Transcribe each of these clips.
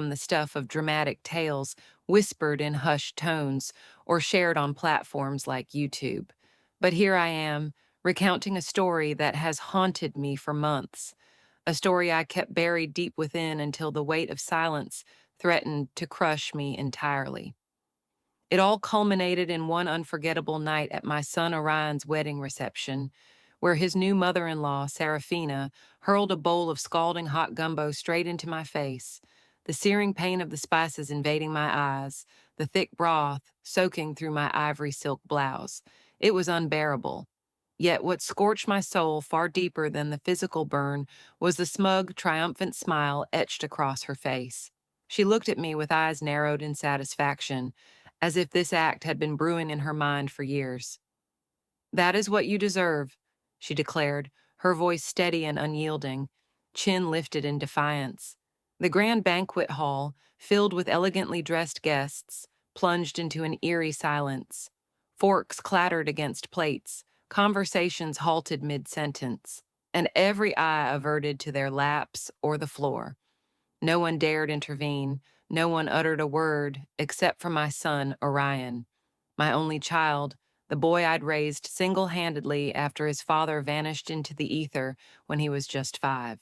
become the stuff of dramatic tales whispered in hushed tones or shared on platforms like YouTube. But here I am, recounting a story that has haunted me for months, a story I kept buried deep within until the weight of silence threatened to crush me entirely. It all culminated in one unforgettable night at my son Orion's wedding reception, where his new mother in law, Serafina, hurled a bowl of scalding hot gumbo straight into my face, the searing pain of the spices invading my eyes, the thick broth soaking through my ivory silk blouse. It was unbearable. Yet what scorched my soul far deeper than the physical burn was the smug, triumphant smile etched across her face. She looked at me with eyes narrowed in satisfaction, as if this act had been brewing in her mind for years. "That is what you deserve," she declared, her voice steady and unyielding, chin lifted in defiance. The grand banquet hall, filled with elegantly dressed guests, plunged into an eerie silence. Forks clattered against plates, conversations halted mid-sentence, and every eye averted to their laps or the floor. No one dared intervene. No one uttered a word except for my son, Orion, my only child, the boy I'd raised single-handedly after his father vanished into the ether when he was just 5,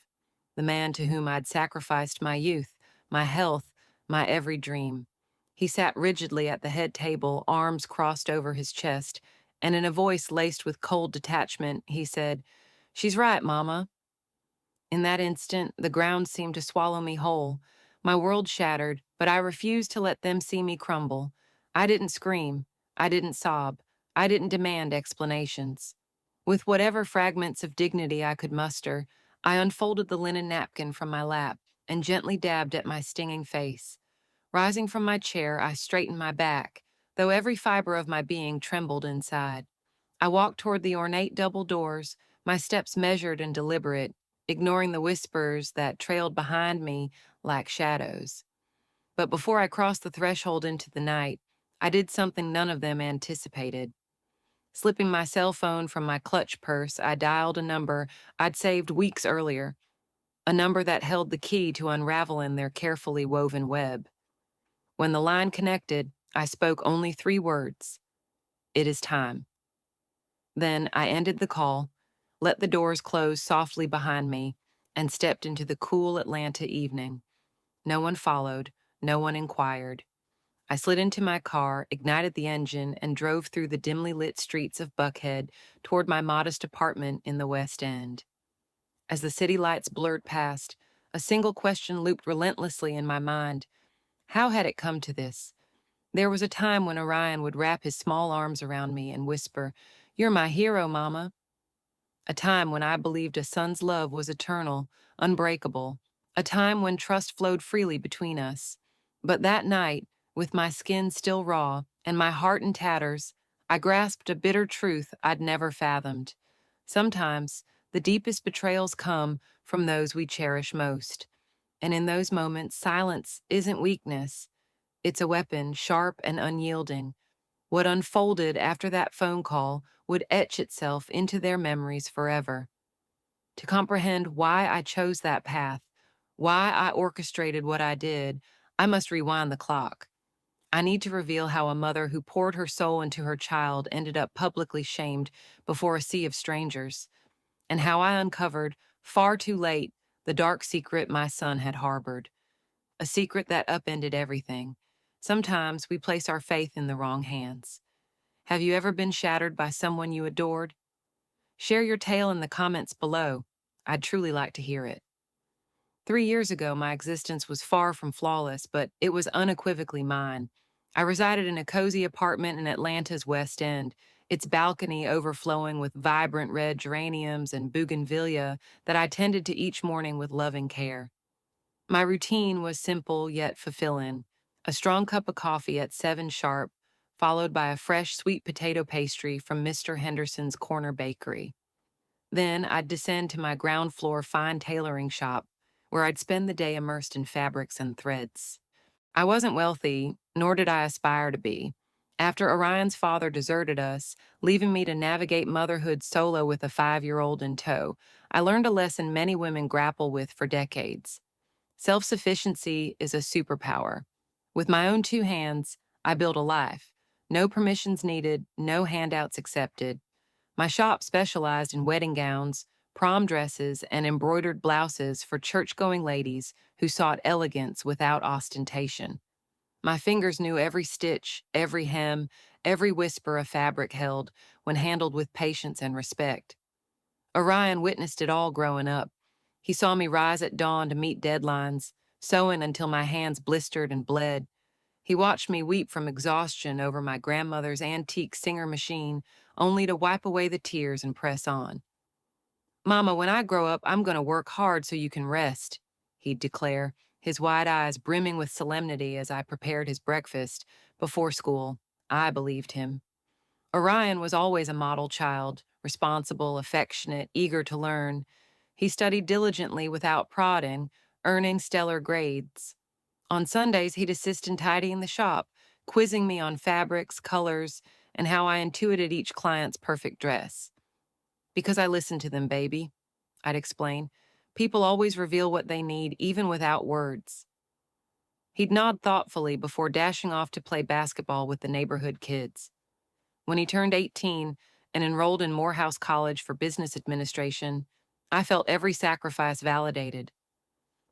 the man to whom I'd sacrificed my youth, my health, my every dream. He sat rigidly at the head table, arms crossed over his chest, and in a voice laced with cold detachment, he said, "She's right, Mama." In that instant, the ground seemed to swallow me whole. My world shattered, but I refused to let them see me crumble. I didn't scream. I didn't sob. I didn't demand explanations. With whatever fragments of dignity I could muster, I unfolded the linen napkin from my lap and gently dabbed at my stinging face. Rising from my chair, I straightened my back, though every fiber of my being trembled inside. I walked toward the ornate double doors, my steps measured and deliberate, ignoring the whispers that trailed behind me like shadows. But before I crossed the threshold into the night, I did something none of them anticipated. Slipping my cell phone from my clutch purse, I dialed a number I'd saved weeks earlier, a number that held the key to unraveling their carefully woven web. When the line connected, I spoke only 3 words: "It is time." Then I ended the call, let the doors close softly behind me, and stepped into the cool Atlanta evening. No one followed, no one inquired. I slid into my car, ignited the engine, and drove through the dimly lit streets of Buckhead toward my modest apartment in the West End. As the city lights blurred past, a single question looped relentlessly in my mind. How had it come to this? There was a time when Orion would wrap his small arms around me and whisper, "You're my hero, Mama." A time when I believed a son's love was eternal, unbreakable, a time when trust flowed freely between us. But that night, with my skin still raw and my heart in tatters, I grasped a bitter truth I'd never fathomed. Sometimes, the deepest betrayals come from those we cherish most. And in those moments, silence isn't weakness. It's a weapon, sharp and unyielding. What unfolded after that phone call would etch itself into their memories forever. To comprehend why I chose that path, why I orchestrated what I did, I must rewind the clock. I need to reveal how a mother who poured her soul into her child ended up publicly shamed before a sea of strangers, and how I uncovered, far too late, the dark secret my son had harbored, a secret that upended everything. Sometimes we place our faith in the wrong hands. Have you ever been shattered by someone you adored? Share your tale in the comments below. I'd truly like to hear it. 3 years ago, my existence was far from flawless, but it was unequivocally mine. I resided in a cozy apartment in Atlanta's West End, its balcony overflowing with vibrant red geraniums and bougainvillea that I tended to each morning with loving care. My routine was simple yet fulfilling: a strong cup of coffee at 7 sharp, followed by a fresh sweet potato pastry from Mr. Henderson's Corner Bakery. Then I'd descend to my ground floor fine tailoring shop, where I'd spend the day immersed in fabrics and threads. I wasn't wealthy, nor did I aspire to be. After Orion's father deserted us, leaving me to navigate motherhood solo with a 5-year-old in tow, I learned a lesson many women grapple with for decades. Self sufficiency is a superpower. With my own two hands, I build a life. No permissions needed, no handouts accepted. My shop specialized in wedding gowns, prom dresses, and embroidered blouses for church going ladies who sought elegance without ostentation. My fingers knew every stitch, every hem, every whisper a fabric held when handled with patience and respect. Orion witnessed it all growing up. He saw me rise at dawn to meet deadlines, sewing until my hands blistered and bled. He watched me weep from exhaustion over my grandmother's antique Singer machine, only to wipe away the tears and press on. Mama, when I grow up, I'm going to work hard so you can rest, he'd declare, his wide eyes brimming with solemnity as I prepared his breakfast before school. I believed him. Orion was always a model child, responsible, affectionate, eager to learn. He studied diligently without prodding, earning stellar grades. On Sundays, he'd assist in tidying the shop, quizzing me on fabrics, colors, and how I intuited each client's perfect dress. Because I listened to them, baby, I'd explain. People always reveal what they need, even without words. He'd nod thoughtfully before dashing off to play basketball with the neighborhood kids. When he turned 18 and enrolled in Morehouse College for business administration, I felt every sacrifice validated.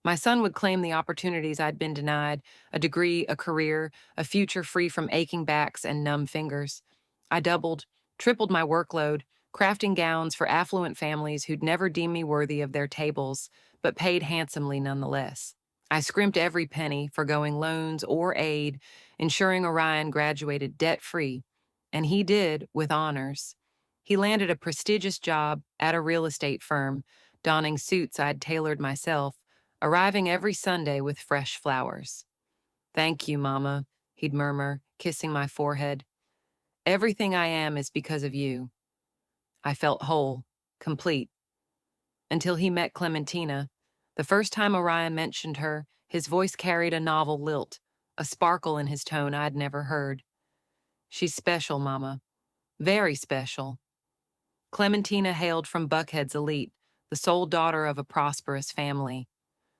My son would claim the opportunities I'd been denied, a degree, a career, a future free from aching backs and numb fingers. I doubled, tripled my workload, crafting gowns for affluent families who'd never deemed me worthy of their tables, but paid handsomely nonetheless. I scrimped every penny, forgoing loans or aid, ensuring Orion graduated debt-free, and he did with honors. He landed a prestigious job at a real estate firm, donning suits I'd tailored myself, arriving every Sunday with fresh flowers. Thank you, Mama, he'd murmur, kissing my forehead. Everything I am is because of you. I felt whole, complete, until he met Clementina. The first time Orion mentioned her, his voice carried a novel lilt, a sparkle in his tone I'd never heard. She's special, Mama. Very special. Clementina hailed from Buckhead's elite, the sole daughter of a prosperous family.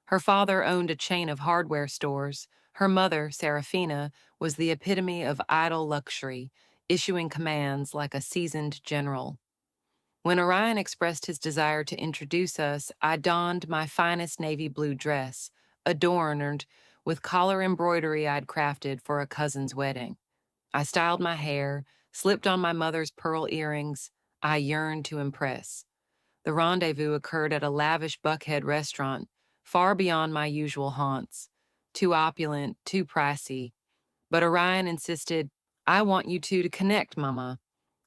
Her father owned a chain of hardware stores. Her mother, Serafina, was the epitome of idle luxury, issuing commands like a seasoned general. When Orion expressed his desire to introduce us, I donned my finest navy blue dress, adorned with collar embroidery I'd crafted for a cousin's wedding. I styled my hair, slipped on my mother's pearl earrings. I yearned to impress. The rendezvous occurred at a lavish Buckhead restaurant, far beyond my usual haunts. Too opulent, too pricey. But Orion insisted, I want you two to connect, Mama.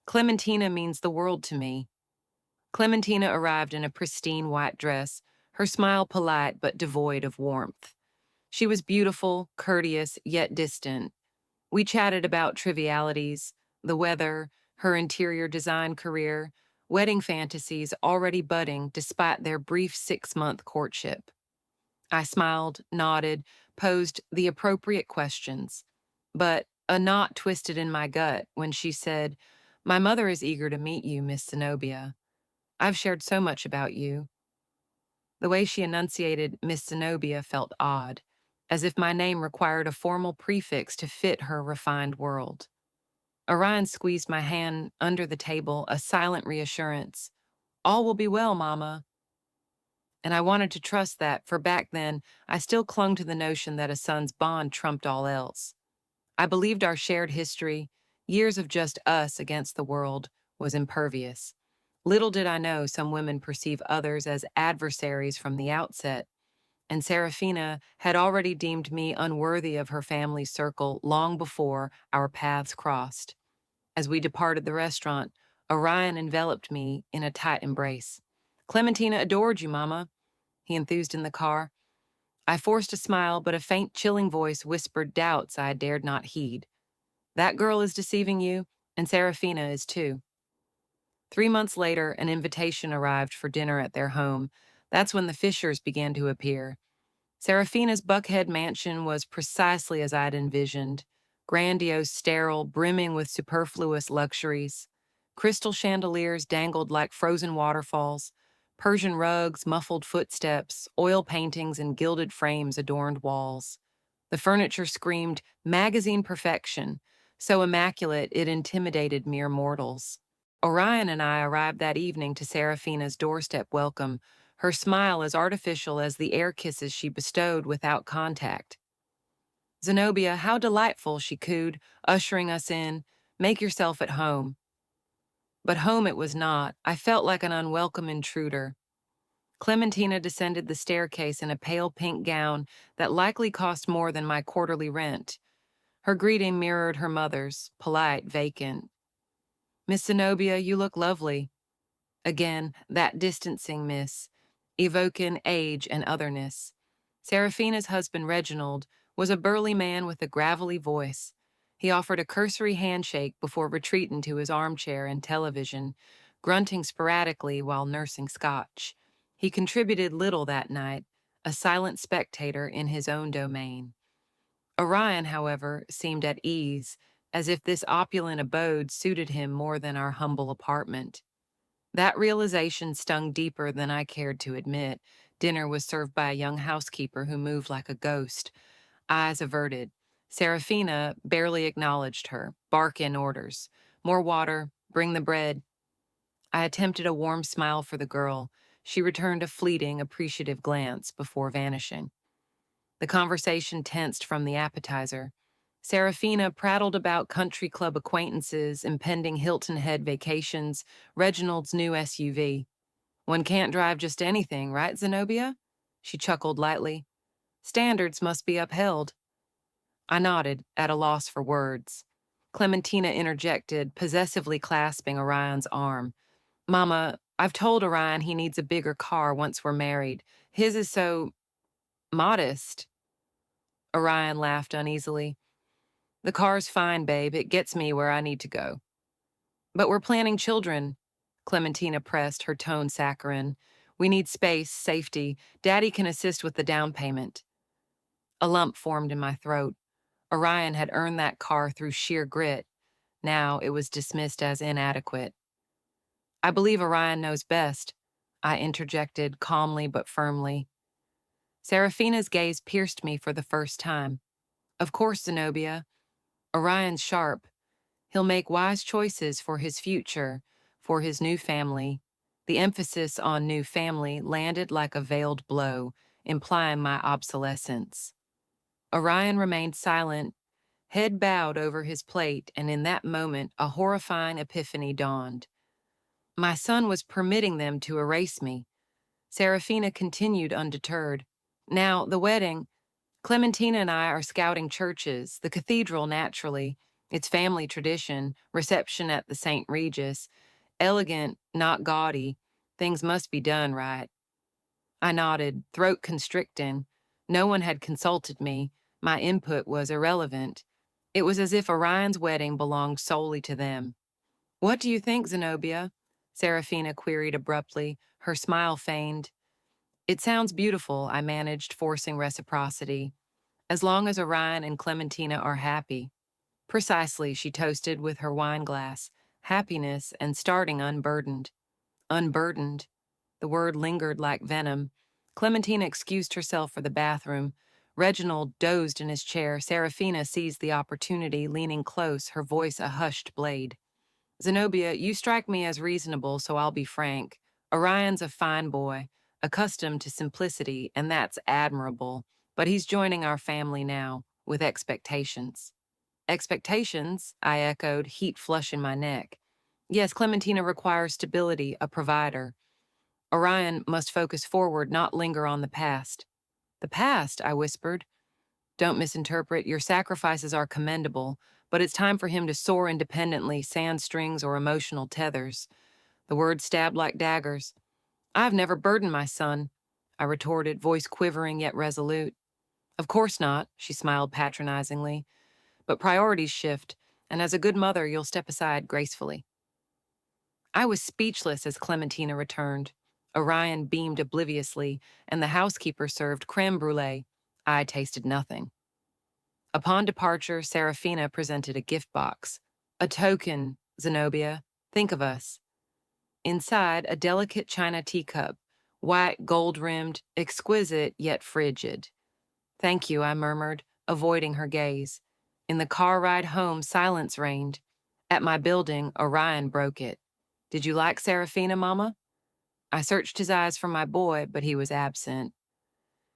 Clementina means the world to me. Clementina arrived in a pristine white dress, her smile polite but devoid of warmth. She was beautiful, courteous, yet distant. We chatted about trivialities, the weather, her interior design career, wedding fantasies already budding despite their brief 6-month courtship. I smiled, nodded, posed the appropriate questions, but a knot twisted in my gut when she said, My mother is eager to meet you, Miss Zenobia. I've shared so much about you. The way she enunciated Miss Zenobia felt odd, as if my name required a formal prefix to fit her refined world. Orion squeezed my hand under the table, a silent reassurance. All will be well, Mama. And I wanted to trust that, for back then, I still clung to the notion that a son's bond trumped all else. I believed our shared history, years of just us against the world, was impervious. Little did I know some women perceive others as adversaries from the outset, and Serafina had already deemed me unworthy of her family's circle long before our paths crossed. As we departed the restaurant, Orion enveloped me in a tight embrace. Clementina adored you, Mama, he enthused in the car. I forced a smile, but a faint, chilling voice whispered doubts I dared not heed. That girl is deceiving you, and Serafina is too. 3 months later, an invitation arrived for dinner at their home. That's when the Fishers began to appear. Serafina's Buckhead mansion was precisely as I'd envisioned. Grandiose, sterile, brimming with superfluous luxuries. Crystal chandeliers dangled like frozen waterfalls. Persian rugs, muffled footsteps, oil paintings, and gilded frames adorned walls. The furniture screamed magazine perfection, so immaculate it intimidated mere mortals. Orion and I arrived that evening to Seraphina's doorstep welcome, her smile as artificial as the air kisses she bestowed without contact. Zenobia, how delightful, she cooed, ushering us in. Make yourself at home. But home it was not. I felt like an unwelcome intruder. Clementina descended the staircase in a pale pink gown that likely cost more than my quarterly rent. Her greeting mirrored her mother's, polite, vacant. Miss Zenobia, you look lovely. Again, that distancing miss, evoking age and otherness. Seraphina's husband, Reginald, was a burly man with a gravelly voice. He offered a cursory handshake before retreating to his armchair and television, grunting sporadically while nursing scotch. He contributed little that night, a silent spectator in his own domain. Orion, however, seemed at ease, as if this opulent abode suited him more than our humble apartment. That realization stung deeper than I cared to admit. Dinner was served by a young housekeeper who moved like a ghost, eyes averted. Seraphina barely acknowledged her, bark in orders. More water, bring the bread. I attempted a warm smile for the girl. She returned a fleeting, appreciative glance before vanishing. The conversation tensed from the appetizer. Seraphina prattled about country club acquaintances, impending Hilton Head vacations, Reginald's new SUV. One can't drive just anything, right, Zenobia? She chuckled lightly. Standards must be upheld. I nodded, at a loss for words. Clementina interjected, possessively clasping Orion's arm. Mama, I've told Orion he needs a bigger car once we're married. His is so modest. Orion laughed uneasily. The car's fine, babe. It gets me where I need to go. But we're planning children, Clementina pressed, her tone saccharine. We need space, safety. Daddy can assist with the down payment. A lump formed in my throat. Orion had earned that car through sheer grit. Now it was dismissed as inadequate. I believe Orion knows best, I interjected calmly but firmly. Seraphina's gaze pierced me for the first time. Of course, Zenobia. Orion's sharp. He'll make wise choices for his future, for his new family. The emphasis on new family landed like a veiled blow, implying my obsolescence. Orion remained silent, head bowed over his plate, and in that moment a horrifying epiphany dawned. My son was permitting them to erase me. Seraphina continued undeterred. Now, the wedding. Clementina and I are scouting churches, the cathedral naturally, its family tradition, reception at the St. Regis. Elegant, not gaudy. Things must be done right. I nodded, throat constricting. No one had consulted me. My input was irrelevant. It was as if Orion's wedding belonged solely to them. What do you think, Zenobia? Seraphina queried abruptly, her smile feigned. It sounds beautiful, I managed, forcing reciprocity. As long as Orion and Clementina are happy. Precisely, she toasted with her wine glass. Happiness and starting unburdened. Unburdened. The word lingered like venom. Clementina excused herself for the bathroom. Reginald dozed in his chair. Seraphina seized the opportunity, leaning close, her voice a hushed blade. Zenobia, you strike me as reasonable, so I'll be frank. Orion's a fine boy, accustomed to simplicity, and that's admirable. But he's joining our family now, with expectations. Expectations? I echoed, heat flush in my neck. Yes, Clementina requires stability, a provider. Orion must focus forward, not linger on the past. The past, I whispered. Don't misinterpret, your sacrifices are commendable, but it's time for him to soar independently, sans strings or emotional tethers. The words stabbed like daggers. I've never burdened my son, I retorted, voice quivering yet resolute. Of course not, she smiled patronizingly. But priorities shift, and as a good mother, you'll step aside gracefully. I was speechless as Clementina returned. Orion beamed obliviously, and the housekeeper served creme brulee. I tasted nothing. Upon departure, Seraphina presented a gift box. A token, Zenobia. Think of us. Inside, a delicate china teacup, white, gold-rimmed, exquisite yet frigid. Thank you, I murmured, avoiding her gaze. In the car ride home, silence reigned. At my building, Orion broke it. Did you like Serafina, Mama? I searched his eyes for my boy, but he was absent.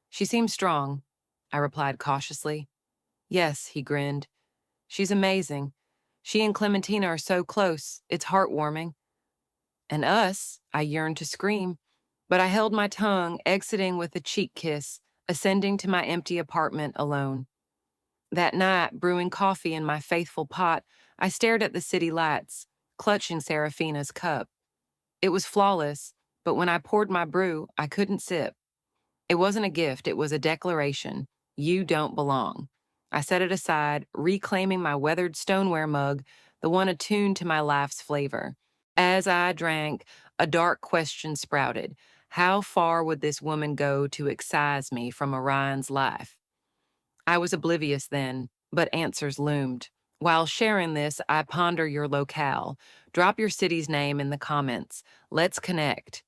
She seems strong, I replied cautiously. Yes, he grinned. She's amazing. She and Clementina are so close, it's heartwarming. And us, I yearned to scream, but I held my tongue, exiting with a cheek kiss, ascending to my empty apartment alone. That night, brewing coffee in my faithful pot, I stared at the city lights, clutching Serafina's cup. It was flawless, but when I poured my brew, I couldn't sip. It wasn't a gift, it was a declaration. You don't belong. I set it aside, reclaiming my weathered stoneware mug, the one attuned to my life's flavor. As I drank, a dark question sprouted. How far would this woman go to excise me from Orion's life? I was oblivious then, but answers loomed. While sharing this, I ponder your locale. Drop your city's name in the comments. Let's connect.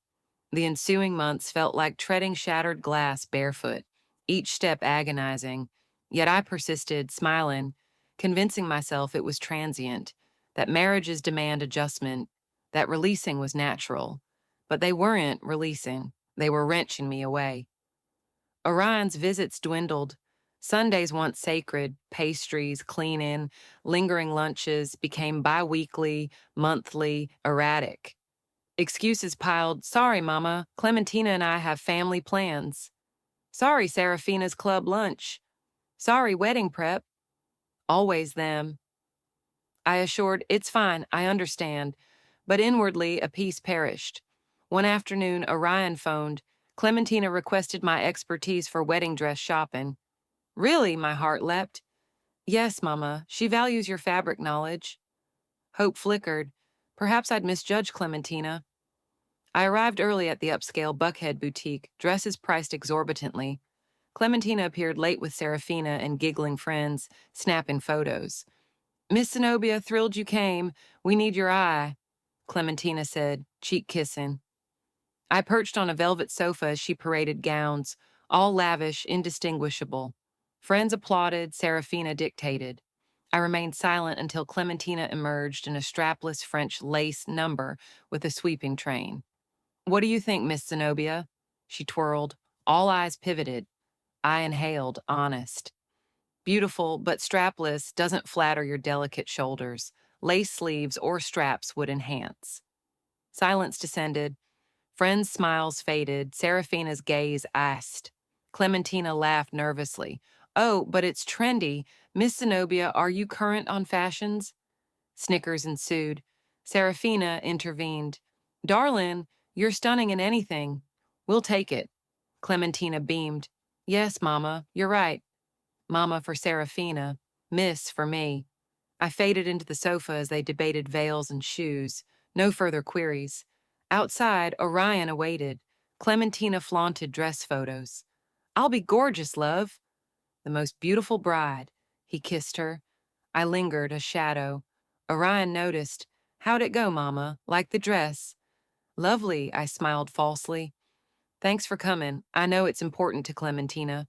The ensuing months felt like treading shattered glass barefoot, each step agonizing. Yet I persisted, smiling, convincing myself it was transient, that marriages demand adjustment, that releasing was natural. But they weren't releasing, they were wrenching me away. Orion's visits dwindled. Sundays, once sacred, pastries, cleaning, lingering lunches, became bi-weekly, monthly, erratic. Excuses piled. Sorry, Mama. Clementina and I have family plans. Sorry, Serafina's club lunch. Sorry, wedding prep. Always them. I assured, it's fine, I understand. But inwardly, a piece perished. One afternoon, Orion phoned. Clementina requested my expertise for wedding dress shopping. Really, my heart leapt. Yes, Mama, she values your fabric knowledge. Hope flickered. Perhaps I'd misjudged Clementina. I arrived early at the upscale Buckhead boutique, dresses priced exorbitantly. Clementina appeared late with Serafina and giggling friends, snapping photos. Miss Zenobia, thrilled you came. We need your eye, Clementina said, cheek kissing. I perched on a velvet sofa as she paraded gowns, all lavish, indistinguishable. Friends applauded, Serafina dictated. I remained silent until Clementina emerged in a strapless French lace number with a sweeping train. What do you think, Miss Zenobia? She twirled. All eyes pivoted. I inhaled, honest. Beautiful, but strapless doesn't flatter your delicate shoulders. Lace sleeves or straps would enhance. Silence descended. Friends' smiles faded. Serafina's gaze iced. Clementina laughed nervously. Oh, but it's trendy. Miss Zenobia, are you current on fashions? Snickers ensued. Serafina intervened. Darling, you're stunning in anything. We'll take it. Clementina beamed. Yes, Mama, you're right. Mama for Serafina, Miss for me. I faded into the sofa as they debated veils and shoes. No further queries. Outside, Orion awaited. Clementina flaunted dress photos. I'll be gorgeous, love. The most beautiful bride. He kissed her. I lingered, a shadow. Orion noticed. How'd it go, Mama? Like the dress? Lovely, I smiled falsely. Thanks for coming. I know it's important to Clementina.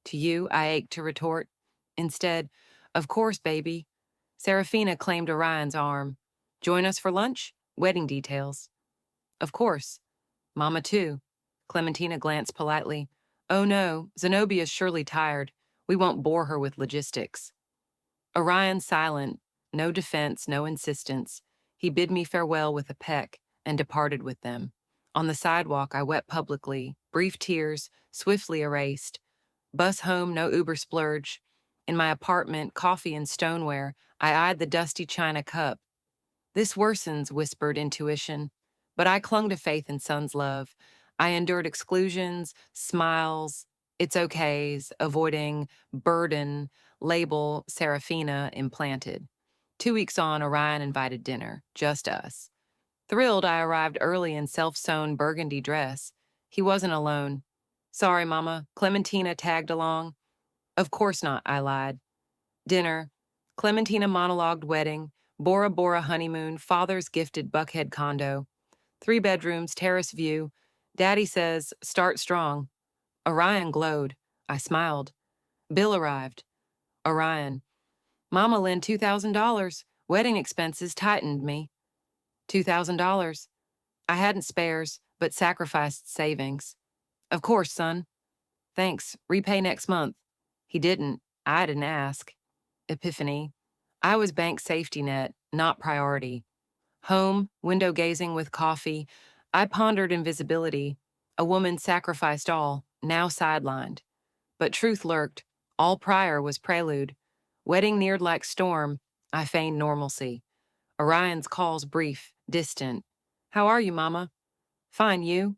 To you, I ached to retort. Instead, of course, baby. Serafina claimed Orion's arm. Join us for lunch? Wedding details. Of course. Mama, too. Clementina glanced politely. Oh no, Zenobia's surely tired. We won't bore her with logistics. Orion silent, no defense, no insistence. He bid me farewell with a peck and departed with them. On the sidewalk, I wept publicly, brief tears, swiftly erased. Bus home, no Uber splurge. In my apartment, coffee and stoneware, I eyed the dusty china cup. This worsens, whispered intuition. But I clung to faith in Son's love. I endured exclusions, smiles, it's okays, avoiding burden, label Serafina implanted. 2 weeks on, Orion invited dinner, just us. Thrilled, I arrived early in self-sewn burgundy dress. He wasn't alone. Sorry, Mama, Clementina tagged along. Of course not, I lied. Dinner. Clementina monologued wedding, Bora Bora honeymoon, father's gifted Buckhead condo. 3 bedrooms, terrace view. Daddy says, start strong. Orion glowed. I smiled. Bill arrived. Orion. Mama lent $2,000. Wedding expenses tightened me. $2,000. I hadn't spares, but sacrificed savings. Of course, son. Thanks. Repay next month. He didn't. I didn't ask. Epiphany. I was bank safety net, not priority. Home, window gazing with coffee. I pondered invisibility. A woman sacrificed all, now sidelined. But truth lurked. All prior was prelude. Wedding neared like storm. I feigned normalcy. Orion's calls brief, distant. How are you, Mama? Fine, you?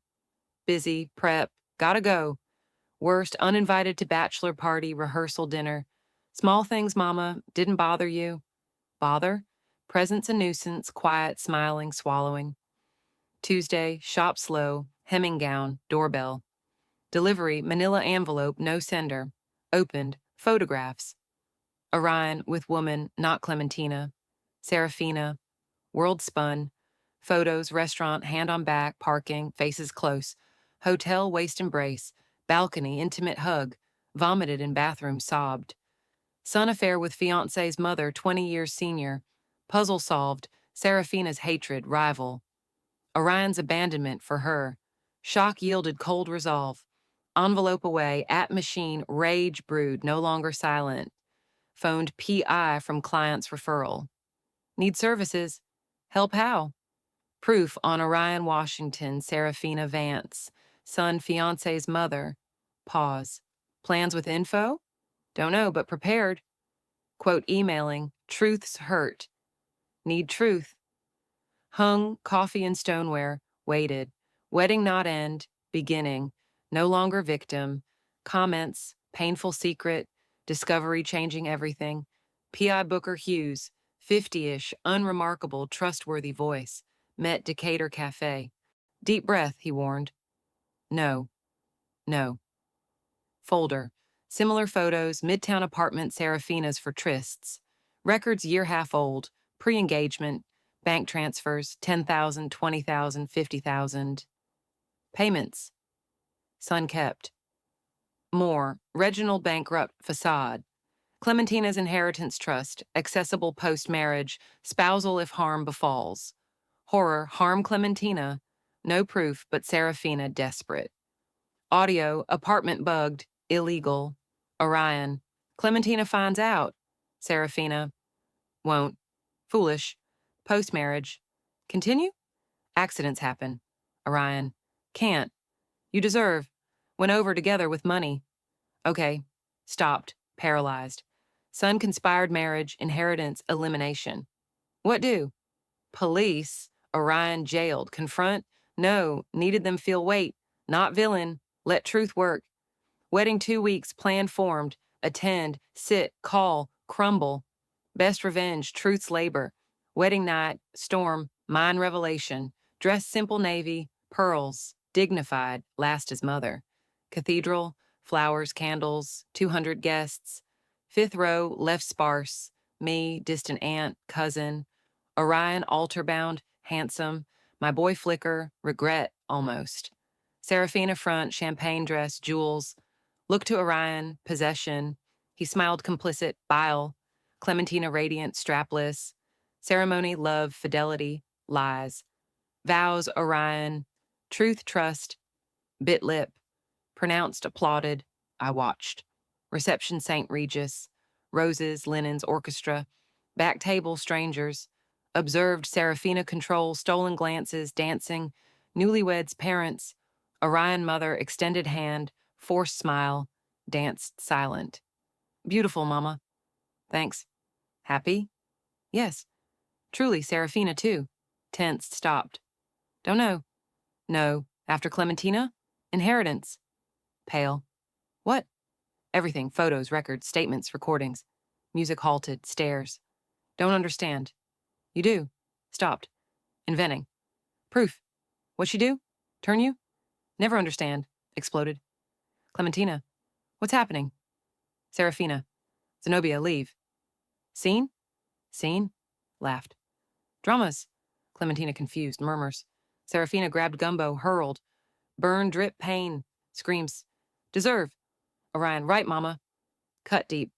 Busy, prep, gotta go. Worst, uninvited to bachelor party, rehearsal dinner. Small things, Mama, didn't bother you. Bother? Presence a nuisance, quiet, smiling, swallowing. Tuesday, shop slow, hemming gown, doorbell. Delivery, manila envelope, no sender. Opened, photographs. Orion with woman, not Clementina. Serafina. World spun. Photos, restaurant, hand on back, parking, faces close. Hotel, waist embrace. Balcony, intimate hug. Vomited in bathroom, sobbed. Son affair with fiance's mother, 20 years senior. Puzzle solved. Serafina's hatred, rival. Orion's abandonment for her. Shock yielded cold resolve. Envelope away, at machine, rage brewed, no longer silent. Phoned PI from client's referral. Need services. Help how? Proof on Orion Washington, Serafina Vance. Son fiance's mother. Pause. Plans with info? Don't know, but prepared. Quote emailing, truth's hurt. Need truth. Hung, coffee and stoneware, waited. Wedding not end, beginning. No longer victim. Comments, painful secret, discovery changing everything. P.I. Booker Hughes, 50-ish, unremarkable, trustworthy voice. Met Decatur Cafe. Deep breath, he warned. No. No. Folder. Similar photos, Midtown apartment Serafina's for trysts. Records year half old, pre-engagement, bank transfers, 10,000, 20,000, 50,000. Payments. Son kept. More, Reginald bankrupt facade. Clementina's inheritance trust, accessible post-marriage, spousal if harm befalls. Horror, harm Clementina, no proof but Serafina desperate. Audio, apartment bugged, illegal. Orion, Clementina finds out. Serafina, won't. Foolish. Post-marriage. Continue? Accidents happen. Orion, can't. You deserve. Went over together with money. Okay. Stopped. Paralyzed. Son conspired marriage, inheritance, elimination. What do? Police. Orion jailed. Confront? No. Needed them feel weight. Not villain. Let truth work. Wedding 2 weeks, plan formed. Attend, sit, call, crumble. Best revenge, truth's labor. Wedding night, storm, mine revelation. Dress simple navy, pearls, dignified, last as mother. Cathedral, flowers, candles, 200 guests. Fifth row, left sparse. Me, distant aunt, cousin. Orion, altar bound, handsome. My boy flicker, regret, almost. Serafina front, champagne dress, jewels. Look to Orion, possession. He smiled complicit, bile. Clementina radiant, strapless. Ceremony, love, fidelity, lies. Vows, Orion. Truth, trust. Bit lip. Pronounced, applauded. I watched. Reception, St. Regis. Roses, linens, orchestra. Back table, strangers. Observed Serafina control, stolen glances, dancing. Newlyweds, parents. Orion mother, extended hand, forced smile, danced silent. Beautiful, Mama. Thanks. Happy? Yes. Truly, Serafina, too. Tensed, stopped. Don't know. No. After Clementina? Inheritance. Pale. What? Everything. Photos, records, statements, recordings. Music halted, stares. Don't understand. You do. Stopped. Inventing. Proof. What she do? Turn you? Never understand. Exploded. Clementina. What's happening? Serafina. Zenobia, leave. Scene? Scene? Laughed. Dramas. Clementina confused, murmurs. Serafina grabbed gumbo, hurled. Burn, drip, pain. Screams. Deserve. Orion, right, mama. Cut deep.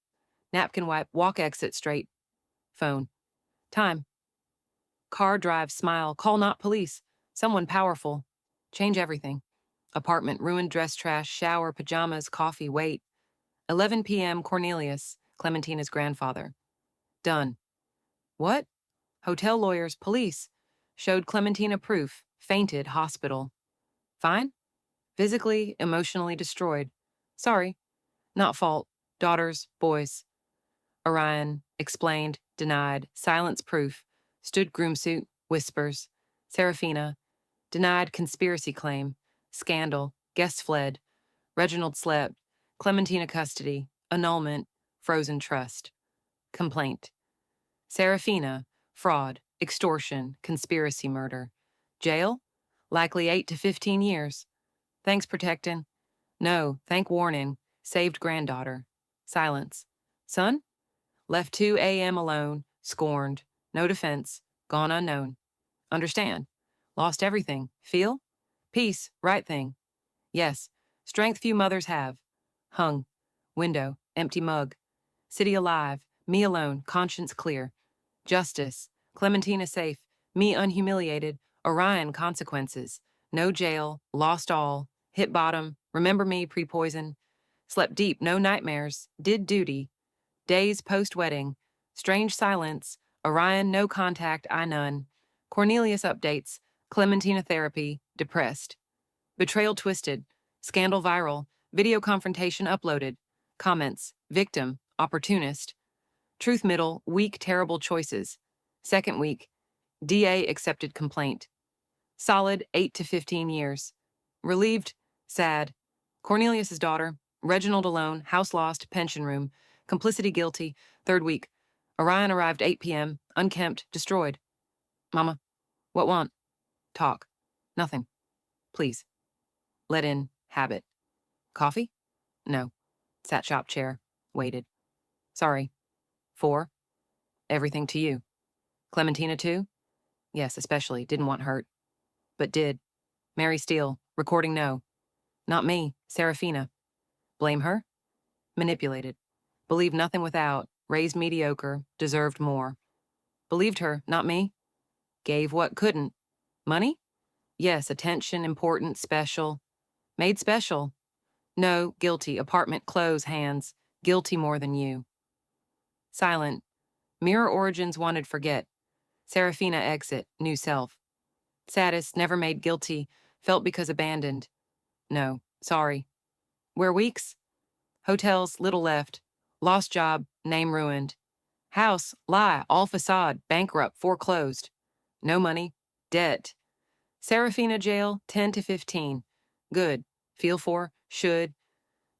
Napkin wipe, walk exit straight. Phone. Time. Car drive, smile, call not police. Someone powerful. Change everything. Apartment, ruined dress trash, shower, pajamas, coffee, wait. 11 p.m., Cornelius, Clementina's grandfather. Done. What? Hotel lawyers, police. Showed Clementina proof. Fainted, hospital. Fine? Physically, emotionally destroyed. Sorry. Not fault. Daughters, boys. Orion, explained, denied, silence proof. Stood groom suit, whispers. Serafina, denied conspiracy claim. Scandal, guests fled. Reginald slept. Clementina custody. Annulment, frozen trust. Complaint. Serafina, fraud, extortion, conspiracy murder. Jail? Likely 8 to 15 years. Thanks, protectin'. No, thank warning. Saved granddaughter. Silence. Son? Left 2 a.m. alone, scorned. No defense. Gone unknown. Understand. Lost everything. Feel? Peace, right thing. Yes. Strength few mothers have. Hung. Window, empty mug. City alive. Me alone, conscience clear. Justice. Clementina safe. Me unhumiliated. Orion consequences. No jail. Lost all. Hit bottom. Remember me pre-poison. Slept deep. No nightmares. Did duty. Days post-wedding. Strange silence. Orion no contact. I none. Cornelius updates. Clementina therapy. Depressed. Betrayal twisted. Scandal viral. Video confrontation uploaded. Comments. Victim. Opportunist. Truth middle, weak, terrible choices. Second week, DA accepted complaint. Solid, 8 to 15 years. Relieved, sad. Cornelius's daughter, Reginald alone, house lost, pension room. Complicity guilty, third week. Orion arrived 8 p.m., unkempt, destroyed. Mama, what want? Talk. Nothing. Please. Let in, habit. Coffee? No. Sat shop chair, waited. Sorry. 4. Everything to you. Clementina too? Yes, especially. Didn't want hurt. But did. Mary Steele. Recording no. Not me. Serafina. Blame her? Manipulated. Believed nothing without. Raised mediocre. Deserved more. Believed her, not me. Gave what couldn't. Money? Yes, attention, important, special. Made special. No, guilty. Apartment, clothes, hands. Guilty more than you. Silent. Mirror origins wanted forget. Serafina exit, new self. Saddest, never made guilty, felt because abandoned. No, sorry. Where weeks? Hotels, little left. Lost job, name ruined. House, lie, all facade, bankrupt, foreclosed. No money, debt. Serafina jail, 10 to 15. Good, feel for, should.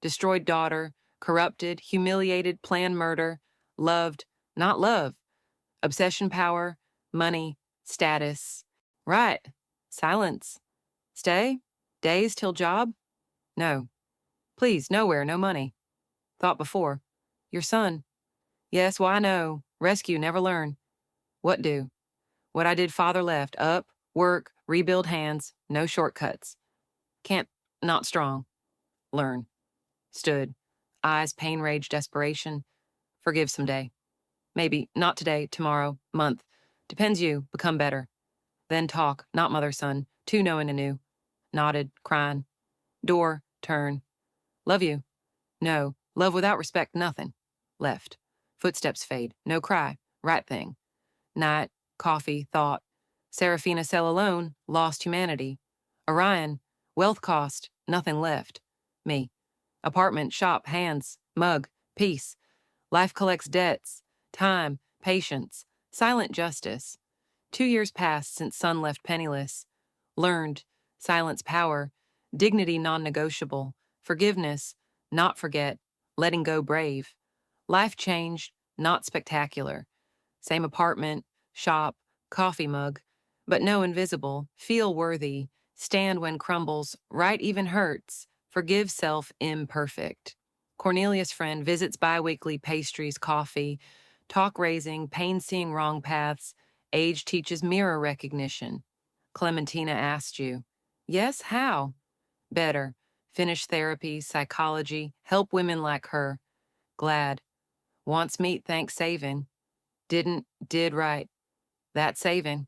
Destroyed daughter, corrupted, humiliated, planned murder. Loved, not love. Obsession power, money, status. Right. Silence. Stay? Days till job? No. Please, nowhere, no money. Thought before. Your son. Yes, well, I know. Rescue, never learn. What do? What I did father left. Up, work, rebuild hands, no shortcuts. Can't, not strong. Learn. Stood. Eyes, pain, rage, desperation. Forgive someday. Maybe, not today, tomorrow, month. Depends you, become better. Then talk, not mother son, two knowing anew. Nodded, crying. Door, turn. Love you. No, love without respect, nothing. Left. Footsteps fade, no cry, right thing. Night, coffee, thought. Serafina cell alone, lost humanity. Orion, wealth cost, nothing left. Me. Apartment, shop, hands, mug, peace. Life collects debts, time, patience, silent justice. 2 years passed since son left penniless. Learned, silence power, dignity non-negotiable, forgiveness, not forget, letting go brave. Life changed, not spectacular. Same apartment, shop, coffee mug, but no invisible, feel worthy, stand when crumbles, right even hurts, forgive self imperfect. Cornelius' friend visits biweekly pastries, coffee, talk raising, pain seeing wrong paths, age teaches mirror recognition. Clementina asked you. Yes, how? Better. Finish therapy, psychology, help women like her. Glad. Wants meat, thanks saving. Didn't, did right. That saving.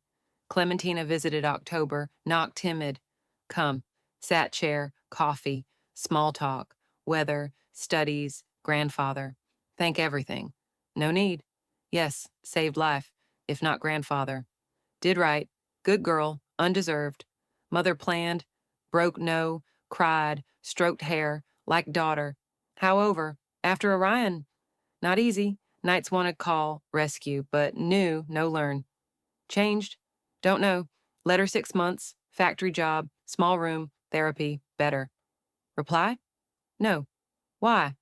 Clementina visited October, knocked timid. Come. Sat chair, coffee, small talk, weather, studies, grandfather. Thank everything. No need. Yes, saved life, if not grandfather. Did right. Good girl, undeserved. Mother planned, broke no, cried, stroked hair, like daughter. However, after Orion, not easy. Nights wanted call, rescue, but knew, no learn. Changed? Don't know. Letter 6 months, factory job, small room, therapy, better. Reply? No. Why?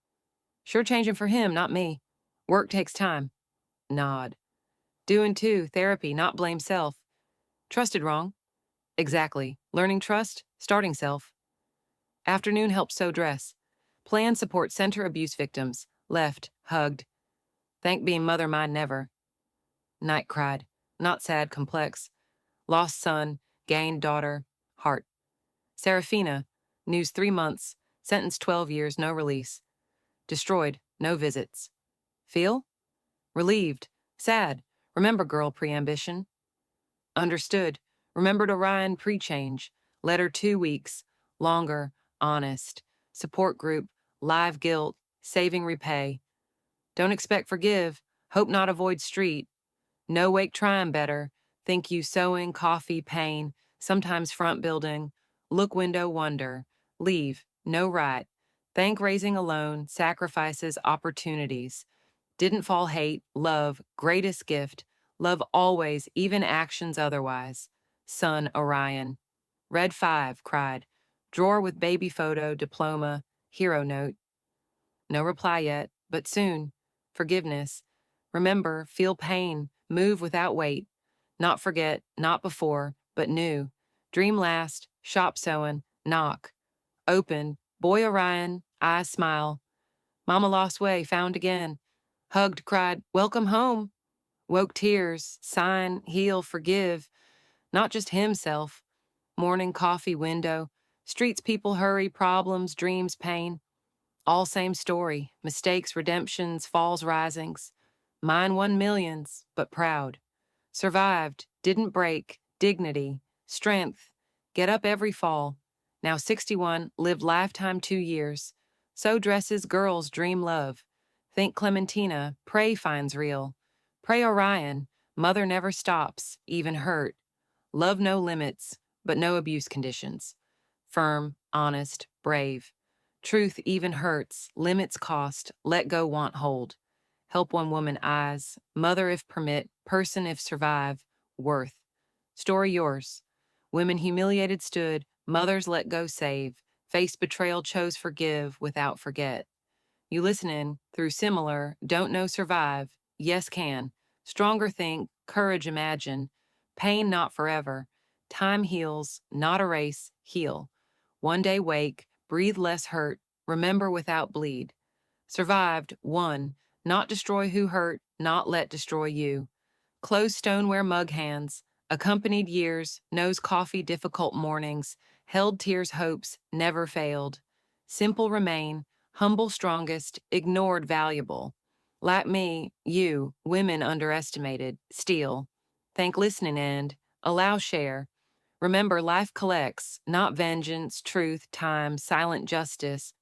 Sure changing for him, not me. Work takes time. Nod. Doing too, therapy, not blame self. Trusted wrong. Exactly. Learning trust, starting self. Afternoon help sew dress. Plan support center abuse victims. Left, hugged. Thank being mother mind never. Night cried. Not sad, complex. Lost son, gained daughter, heart. Serafina, news 3 months, sentenced 12 years, no release. Destroyed, no visits. Feel? Relieved, sad. Remember girl pre-ambition. Understood. Remembered Orion pre-change. Letter 2 weeks. Longer, honest. Support group, live guilt, saving repay. Don't expect forgive. Hope not avoid street. No wake trying better. Think you sewing, coffee, pain. Sometimes front building. Look window wonder. Leave. No right. Thank raising alone. Sacrifices, opportunities. Didn't fall hate, love, greatest gift, love always, even actions otherwise. Son Orion. Read 5, cried. Drawer with baby photo, diploma, hero note. No reply yet, but soon. Forgiveness. Remember, feel pain, move without weight. Not forget, not before, but new. Dream last, shop sewing, knock. Open, boy Orion, eyes smile. Mama lost way, found again. Hugged, cried, welcome home. Woke tears, sign, heal, forgive. Not just himself. Morning, coffee, window. Streets people hurry, problems, dreams, pain. All same story. Mistakes, redemptions, falls, risings. Mine won millions, but proud. Survived, didn't break, dignity, strength. Get up every fall. Now 61, lived lifetime 2 years. So dresses girls dream love. Think Clementina, pray finds real. Pray Orion, mother never stops, even hurt. Love no limits, but no abuse conditions. Firm, honest, brave. Truth even hurts, limits cost, let go want hold. Help one woman eyes, mother if permit, person if survive, worth. Story yours. Women humiliated stood, mothers let go save, faced betrayal chose forgive without forget. You listening, through similar, don't know survive, yes can. Stronger think, courage imagine. Pain not forever. Time heals, not erase, heal. One day wake, breathe less hurt, remember without bleed. Survived, won, not destroy who hurt, not let destroy you. Closed stoneware mug hands, accompanied years, knows coffee difficult mornings, held tears hopes, never failed. Simple remain, humble strongest, ignored valuable. Like me, you, women underestimated, steal. Thank listening and allow share. Remember life collects, not vengeance, truth, time, silent justice.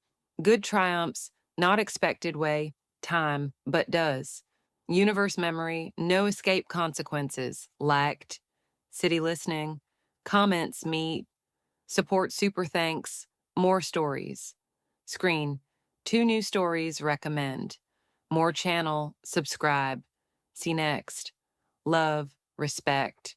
Good triumphs, not expected way, time, but does. Universe memory, no escape consequences, liked. City listening, comments meet, support super thanks, more stories. Screen, 2 new stories recommend. More channel, subscribe. See next. Love, respect.